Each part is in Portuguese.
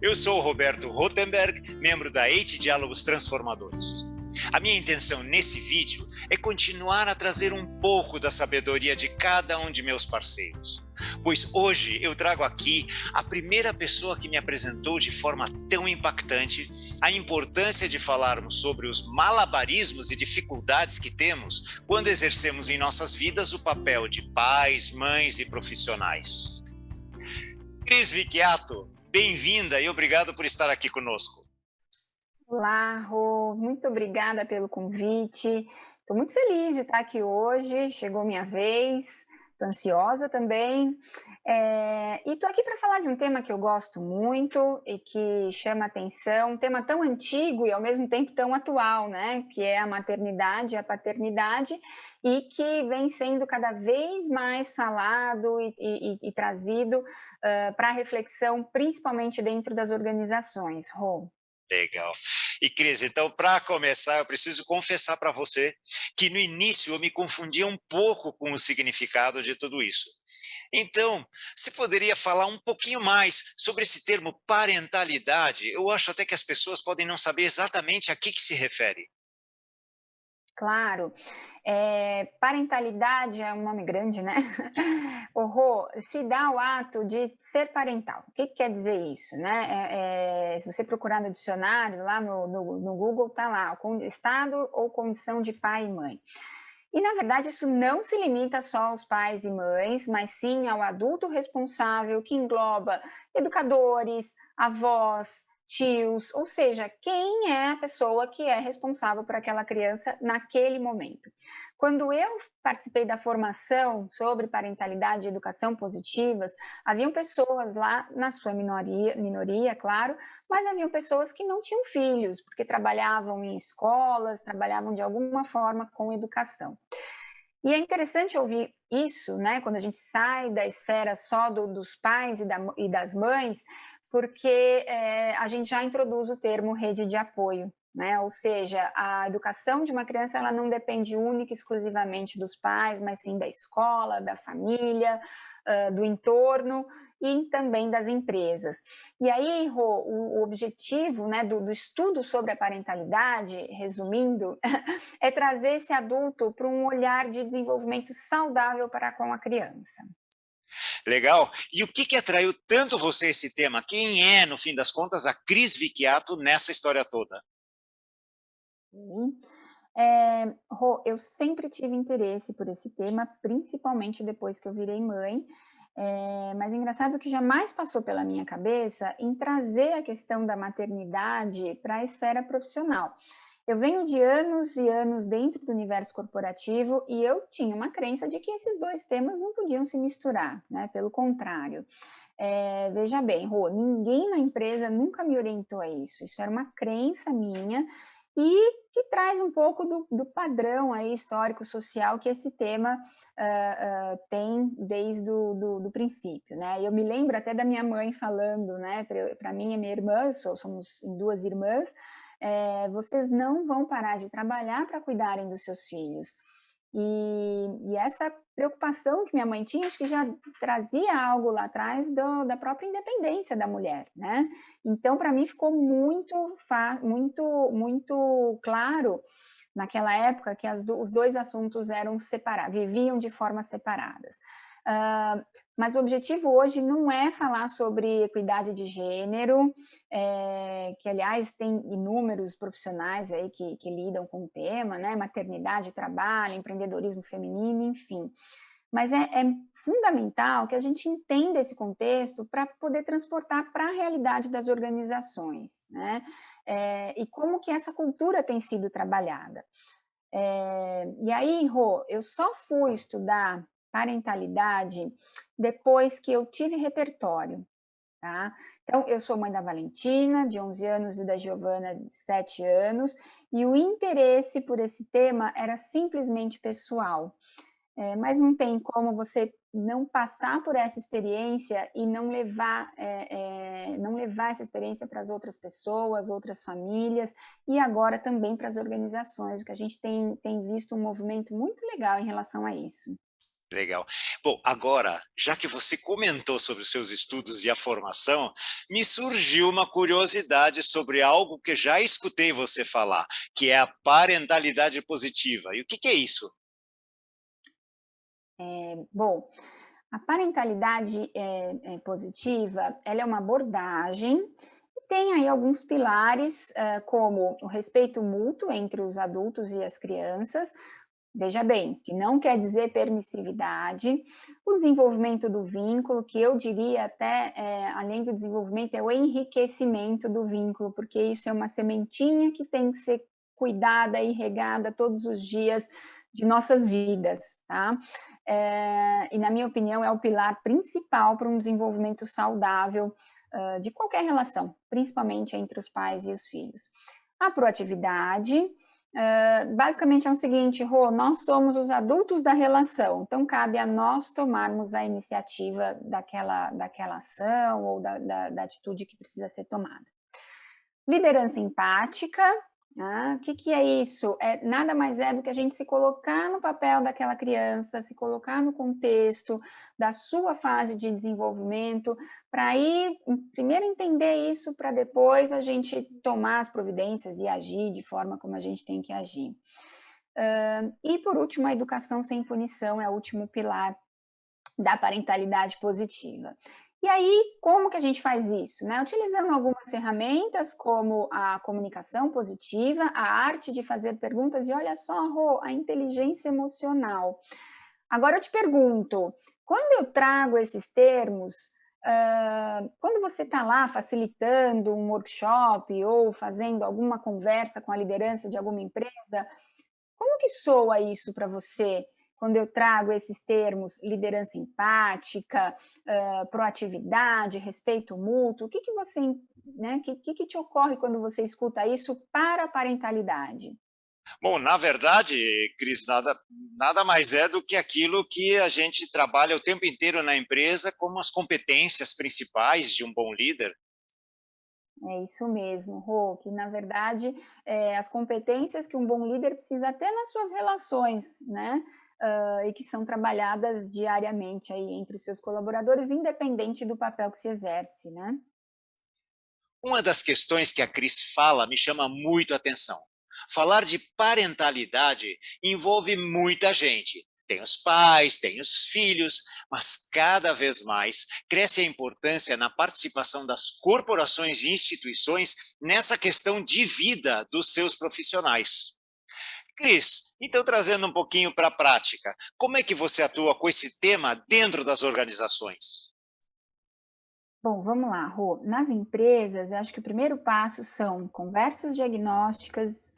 Eu sou o Roberto Rothenberg, membro da EIT Diálogos Transformadores. A minha intenção nesse vídeo é continuar a trazer um pouco da sabedoria de cada um de meus parceiros, pois hoje eu trago aqui a primeira pessoa que me apresentou de forma tão impactante a importância de falarmos sobre os malabarismos e dificuldades que temos quando exercemos em nossas vidas o papel de pais, mães e profissionais. Cris Vicchiato, bem-vinda e obrigado por estar aqui conosco. Olá, Rô, muito obrigada pelo convite. Estou muito feliz de estar aqui hoje, chegou minha vez, estou ansiosa também. E estou aqui para falar de um tema que eu gosto muito e que chama atenção, um tema tão antigo e ao mesmo tempo tão atual, né? Que é a maternidade e a paternidade, e que vem sendo cada vez mais falado e trazido para reflexão, principalmente dentro das organizações, Rô. Legal. E Cris, então, para começar, eu preciso confessar para você que no início eu me confundia um pouco com o significado de tudo isso. Então, você poderia falar um pouquinho mais sobre esse termo parentalidade? Eu acho até que as pessoas podem não saber exatamente a que se refere. Claro, parentalidade é um nome grande, né? O Rô, se dá o ato de ser parental. O que quer dizer isso, né? Se você procurar no dicionário, lá no Google, tá lá, estado ou condição de pai e mãe. E, na verdade, isso não se limita só aos pais e mães, mas sim ao adulto responsável, que engloba educadores, avós, tios, ou seja, quem é a pessoa que é responsável por aquela criança naquele momento. Quando eu participei da formação sobre parentalidade e educação positivas, haviam pessoas lá, na sua minoria, claro, mas haviam pessoas que não tinham filhos, porque trabalhavam em escolas, trabalhavam de alguma forma com educação. E é interessante ouvir isso, né, quando a gente sai da esfera só dos pais e das mães, porque a gente já introduz o termo rede de apoio, né? Ou seja, a educação de uma criança ela não depende única e exclusivamente dos pais, mas sim da escola, da família, do entorno e também das empresas. E aí, Rô, o objetivo, né, do estudo sobre a parentalidade, resumindo, é trazer esse adulto para um olhar de desenvolvimento saudável para com a criança. Legal? E o que atraiu tanto você a esse tema? Quem é, no fim das contas, a Cris Vicchiato nessa história toda? Sim. Rô, eu sempre tive interesse por esse tema, principalmente depois que eu virei mãe, mas é engraçado que jamais passou pela minha cabeça em trazer a questão da maternidade para a esfera profissional. Eu venho de anos e anos dentro do universo corporativo e eu tinha uma crença de que esses dois temas não podiam se misturar, né? Pelo contrário. Veja bem, Rô, ninguém na empresa nunca me orientou a isso. Isso era uma crença minha e que traz um pouco do padrão aí histórico-social que esse tema tem desde do princípio, né? Eu me lembro até da minha mãe falando, né, para mim e minha irmã, somos duas irmãs, vocês não vão parar de trabalhar para cuidarem dos seus filhos. E essa preocupação que minha mãe tinha, acho que já trazia algo lá atrás da própria independência da mulher, né? Então, para mim, ficou muito claro naquela época que os dois assuntos eram separados, viviam de formas separadas. Mas o objetivo hoje não é falar sobre equidade de gênero, que aliás tem inúmeros profissionais aí que lidam com o tema, né? Maternidade, trabalho, empreendedorismo feminino, enfim. Mas é fundamental que a gente entenda esse contexto para poder transportar para a realidade das organizações, né? E como que essa cultura tem sido trabalhada. E aí, Rô, eu só fui estudar parentalidade depois que eu tive repertório, tá? Então, eu sou mãe da Valentina, de 11 anos, e da Giovana, de 7 anos, e o interesse por esse tema era simplesmente pessoal. Mas não tem como você não passar por essa experiência e não levar essa experiência para as outras pessoas, outras famílias e agora também para as organizações, que a gente tem visto um movimento muito legal em relação a isso. Legal. Bom, agora, já que você comentou sobre os seus estudos e a formação, me surgiu uma curiosidade sobre algo que já escutei você falar, que é a parentalidade positiva. E o que que é isso? Bom, a parentalidade positiva, ela é uma abordagem e tem aí alguns pilares, como o respeito mútuo entre os adultos e as crianças. Veja bem, que não quer dizer permissividade, o desenvolvimento do vínculo, que eu diria até, além do desenvolvimento, é o enriquecimento do vínculo, porque isso é uma sementinha que tem que ser cuidada e regada todos os dias de nossas vidas, tá? E na minha opinião é o pilar principal para um desenvolvimento saudável de qualquer relação, principalmente entre os pais e os filhos. A proatividade, basicamente é o seguinte, Rô, nós somos os adultos da relação, então cabe a nós tomarmos a iniciativa daquela ação ou da atitude que precisa ser tomada. Liderança empática, o que é isso? Nada mais é do que a gente se colocar no papel daquela criança, se colocar no contexto da sua fase de desenvolvimento, para aí primeiro entender isso, para depois a gente tomar as providências e agir de forma como a gente tem que agir. E por último, a educação sem punição é o último pilar da parentalidade positiva. E aí, como que a gente faz isso? Né? Utilizando algumas ferramentas como a comunicação positiva, a arte de fazer perguntas, e olha só, Rô, a inteligência emocional. Agora eu te pergunto, quando eu trago esses termos, quando você está lá facilitando um workshop ou fazendo alguma conversa com a liderança de alguma empresa, como que soa isso para você? Quando eu trago esses termos, liderança empática, proatividade, respeito mútuo, o que que você, né, que te ocorre quando você escuta isso para a parentalidade? Bom, na verdade, Cris, nada mais é do que aquilo que a gente trabalha o tempo inteiro na empresa como as competências principais de um bom líder. É isso mesmo, Rô, que na verdade as competências que um bom líder precisa ter nas suas relações, né? E que são trabalhadas diariamente aí entre os seus colaboradores, independente do papel que se exerce, né? Uma das questões que a Cris fala me chama muito a atenção. Falar de parentalidade envolve muita gente. Tem os pais, tem os filhos, mas cada vez mais cresce a importância na participação das corporações e instituições nessa questão de vida dos seus profissionais. Cris, então trazendo um pouquinho para a prática, como é que você atua com esse tema dentro das organizações? Bom, vamos lá, Rô. Nas empresas, eu acho que o primeiro passo são conversas diagnósticas,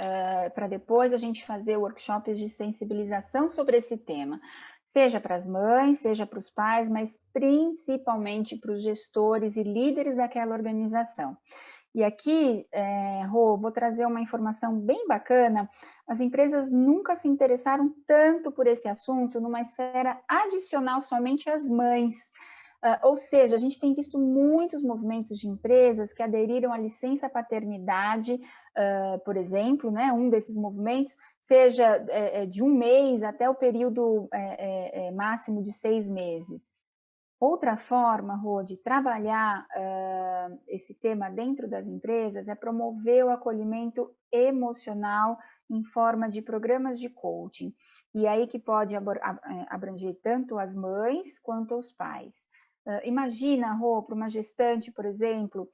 para depois a gente fazer workshops de sensibilização sobre esse tema, seja para as mães, seja para os pais, mas principalmente para os gestores e líderes daquela organização. E aqui, Rô, vou trazer uma informação bem bacana. As empresas nunca se interessaram tanto por esse assunto numa esfera adicional somente às mães. Ou seja, a gente tem visto muitos movimentos de empresas que aderiram à licença paternidade, por exemplo, né, um desses movimentos, seja de um mês até o período máximo de 6 meses. Outra forma, Rô, de trabalhar esse tema dentro das empresas é promover o acolhimento emocional em forma de programas de coaching. E aí que pode abranger tanto as mães quanto os pais. Imagina, Rô, para uma gestante, por exemplo,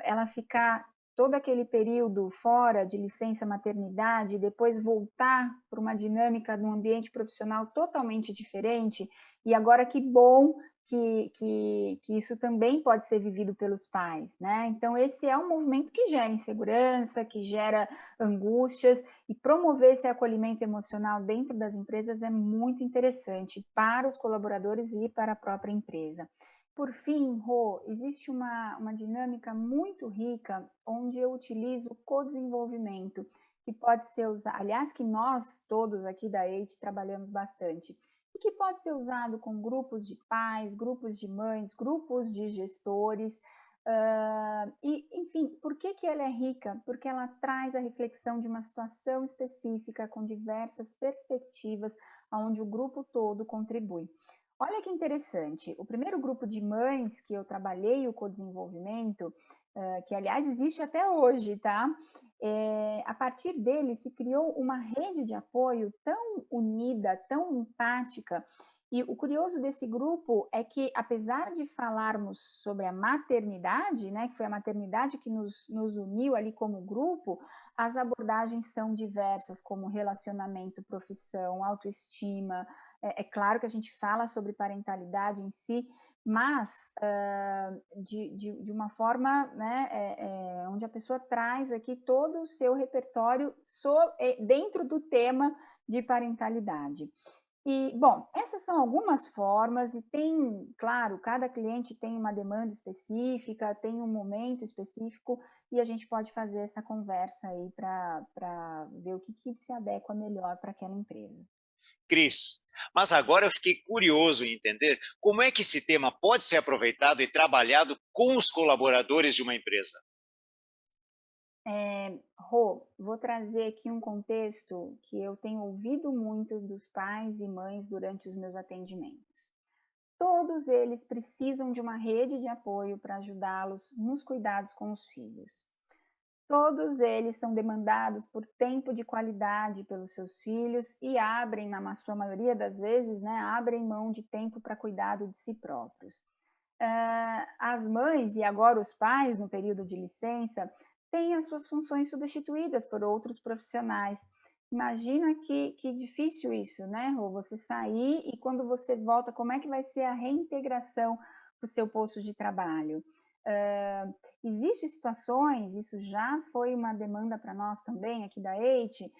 ela ficar todo aquele período fora de licença maternidade e depois voltar para uma dinâmica de um ambiente profissional totalmente diferente. E agora que bom que isso também pode ser vivido pelos pais, né? Então, esse é um movimento que gera insegurança, que gera angústias, e promover esse acolhimento emocional dentro das empresas é muito interessante para os colaboradores e para a própria empresa. Por fim, Rô, existe uma dinâmica muito rica onde eu utilizo o co-desenvolvimento, que pode ser usado, aliás, que nós todos aqui da EIT trabalhamos bastante, e que pode ser usado com grupos de pais, grupos de mães, grupos de gestores, Enfim, por que que ela é rica? Porque ela traz a reflexão de uma situação específica com diversas perspectivas, onde o grupo todo contribui. Olha que interessante, o primeiro grupo de mães que eu trabalhei o codesenvolvimento, que aliás existe até hoje, tá? A partir dele se criou uma rede de apoio tão unida, tão empática, e o curioso desse grupo é que, apesar de falarmos sobre a maternidade, né, que foi a maternidade que nos uniu ali como grupo, as abordagens são diversas, como relacionamento, profissão, autoestima. É claro que a gente fala sobre parentalidade em si, mas de uma forma, né, onde a pessoa traz aqui todo o seu repertório dentro do tema de parentalidade. E, bom, essas são algumas formas e tem, claro, cada cliente tem uma demanda específica, tem um momento específico e a gente pode fazer essa conversa aí para ver o que se adequa melhor para aquela empresa. Cris, mas agora eu fiquei curioso em entender como é que esse tema pode ser aproveitado e trabalhado com os colaboradores de uma empresa. Rô, vou trazer aqui um contexto que eu tenho ouvido muito dos pais e mães durante os meus atendimentos. Todos eles precisam de uma rede de apoio para ajudá-los nos cuidados com os filhos. Todos eles são demandados por tempo de qualidade pelos seus filhos e abrem, na sua maioria das vezes, né, abrem mão de tempo para cuidado de si próprios. As mães e agora os pais, no período de licença, têm as suas funções substituídas por outros profissionais. Imagina que difícil isso, né, Rô? Você sair e quando você volta, como é que vai ser a reintegração para o seu posto de trabalho? Existem situações, isso já foi uma demanda para nós também, aqui da EIT,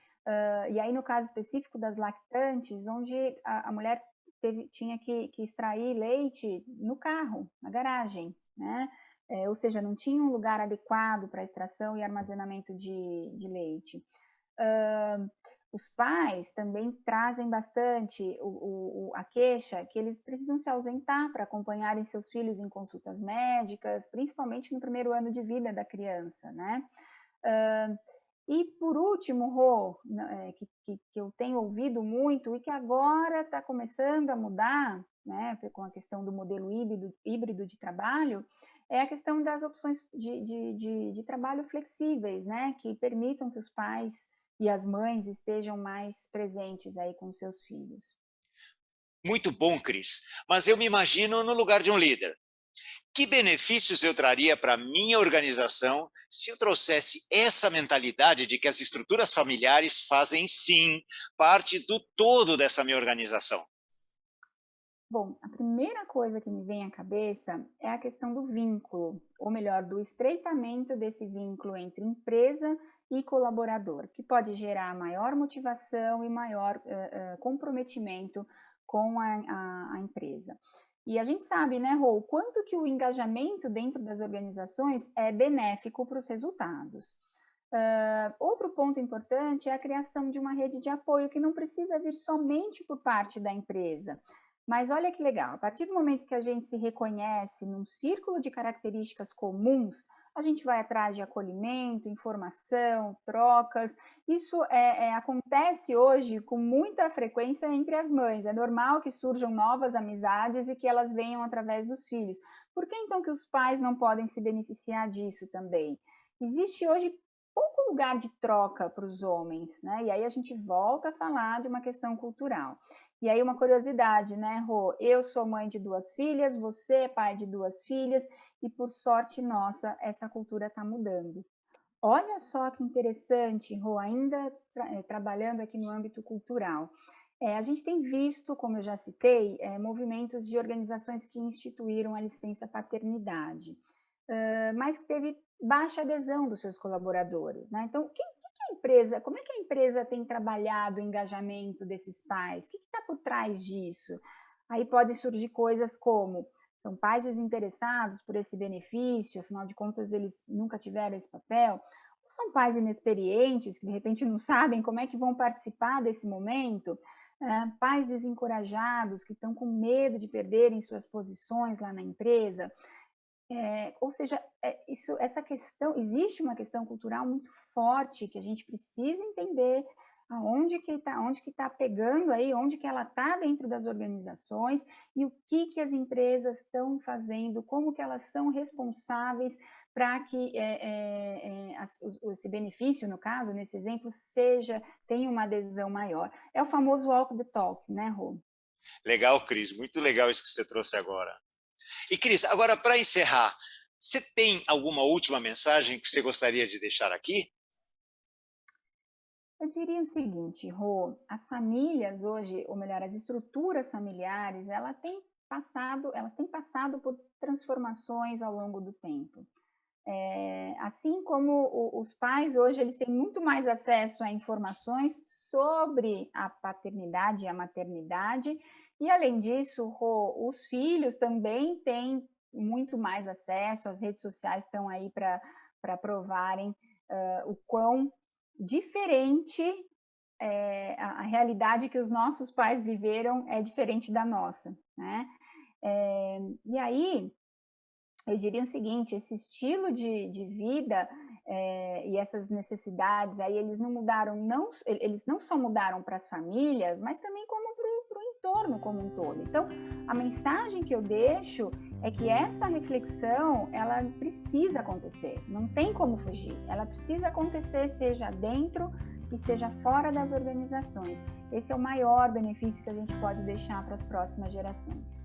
e aí no caso específico das lactantes, onde a mulher tinha que extrair leite no carro, na garagem, né? Ou seja, não tinha um lugar adequado para extração e armazenamento de leite. Os pais também trazem bastante a queixa que eles precisam se ausentar para acompanharem seus filhos em consultas médicas, principalmente no primeiro ano de vida da criança, né? E por último, Rô, que eu tenho ouvido muito e que agora está começando a mudar, né, com a questão do modelo híbrido de trabalho, é a questão das opções de trabalho flexíveis, né, que permitam que os pais e as mães estejam mais presentes aí com seus filhos. Muito bom, Cris, mas eu me imagino no lugar de um líder. Que benefícios eu traria para a minha organização se eu trouxesse essa mentalidade de que as estruturas familiares fazem, sim, parte do todo dessa minha organização? Bom, a primeira coisa que me vem à cabeça é a questão do vínculo, ou melhor, do estreitamento desse vínculo entre empresa e colaborador, que pode gerar maior motivação e maior comprometimento com a empresa. E a gente sabe, né, Rô, o quanto que o engajamento dentro das organizações é benéfico para os resultados. Outro ponto importante é a criação de uma rede de apoio que não precisa vir somente por parte da empresa. Mas olha que legal, a partir do momento que a gente se reconhece num círculo de características comuns, a gente vai atrás de acolhimento, informação, trocas. Isso acontece hoje com muita frequência entre as mães. É normal que surjam novas amizades e que elas venham através dos filhos. Por que então que os pais não podem se beneficiar disso também? Existe hoje pouco lugar de troca para os homens, né? E aí a gente volta a falar de uma questão cultural. E aí uma curiosidade, né, Rô? Eu sou mãe de 2 filhas, você é pai de 2 filhas, e por sorte nossa, essa cultura está mudando. Olha só que interessante, Rô, ainda trabalhando aqui no âmbito cultural. A gente tem visto, como eu já citei, movimentos de organizações que instituíram a licença paternidade, mas que teve baixa adesão dos seus colaboradores, né? Então, como é que a empresa tem trabalhado o engajamento desses pais? O que está por trás disso? Aí pode surgir coisas como são pais desinteressados por esse benefício, afinal de contas eles nunca tiveram esse papel, ou são pais inexperientes que de repente não sabem como é que vão participar desse momento, pais desencorajados que estão com medo de perderem suas posições lá na empresa. Ou seja, essa questão, existe uma questão cultural muito forte que a gente precisa entender onde que está pegando aí, onde que ela está dentro das organizações e o que as empresas estão fazendo, como que elas são responsáveis para que esse benefício, no caso, nesse exemplo, tenha uma adesão maior. É o famoso walk the talk, né, Rô? Legal, Cris, muito legal isso que você trouxe agora. E, Cris, agora para encerrar, você tem alguma última mensagem que você gostaria de deixar aqui? Eu diria o seguinte, Rô, as famílias hoje, ou melhor, as estruturas familiares, elas têm passado por transformações ao longo do tempo. Assim como os pais hoje, eles têm muito mais acesso a informações sobre a paternidade e a maternidade, e além disso, Rô, os filhos também têm muito mais acesso, as redes sociais estão aí para provarem o quão diferente a realidade que os nossos pais viveram é diferente da nossa, né? E aí, eu diria o seguinte, esse estilo de vida e essas necessidades, aí eles não só mudaram para as famílias, mas também como para o entorno como um todo. Então, a mensagem que eu deixo é que essa reflexão, ela precisa acontecer, não tem como fugir, ela precisa acontecer, seja dentro e seja fora das organizações. Esse é o maior benefício que a gente pode deixar para as próximas gerações.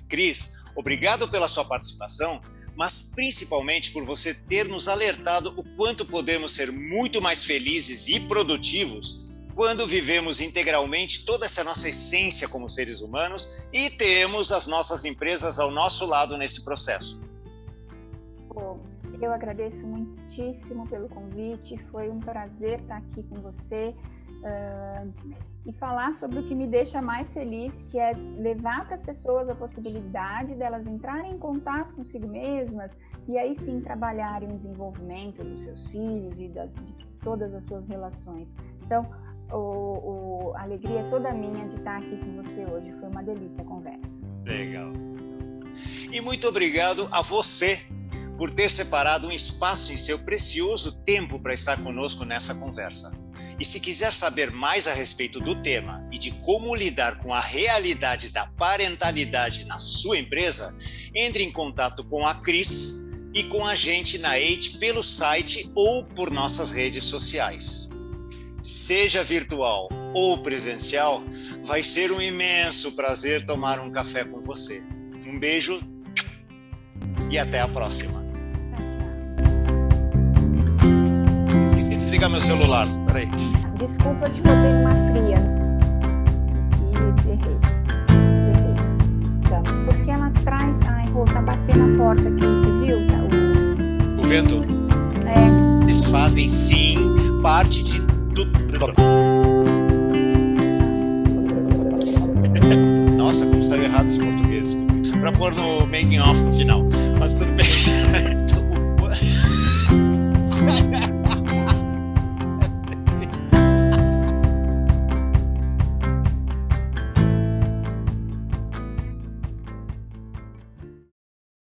Cris, obrigado pela sua participação, mas principalmente por você ter nos alertado o quanto podemos ser muito mais felizes e produtivos quando vivemos integralmente toda essa nossa essência como seres humanos e temos as nossas empresas ao nosso lado nesse processo. Eu agradeço muitíssimo pelo convite, foi um prazer estar aqui com você e falar sobre o que me deixa mais feliz, que é levar para as pessoas a possibilidade delas entrarem em contato consigo mesmas e aí sim trabalharem o desenvolvimento dos seus filhos e de todas as suas relações. Então, a alegria é toda minha de estar aqui com você hoje. Foi uma delícia a conversa. Legal. E muito obrigado a você por ter separado um espaço em seu precioso tempo para estar conosco nessa conversa. E se quiser saber mais a respeito do tema e de como lidar com a realidade da parentalidade na sua empresa, entre em contato com a Cris e com a gente na Eight pelo site ou por nossas redes sociais. Seja virtual ou presencial, vai ser um imenso prazer tomar um café com você. Um beijo e até a próxima. Esqueci de desligar meu celular, peraí. Desculpa, eu te botei numa fria. E errei. Tá, porque ela traz... Ai, Rô, tá batendo a porta aqui, você viu? Tá, O vento? Eles fazem, sim, parte de tudo. Nossa, como saiu errado esse português. Pra pôr no making off no final. Mas tudo bem.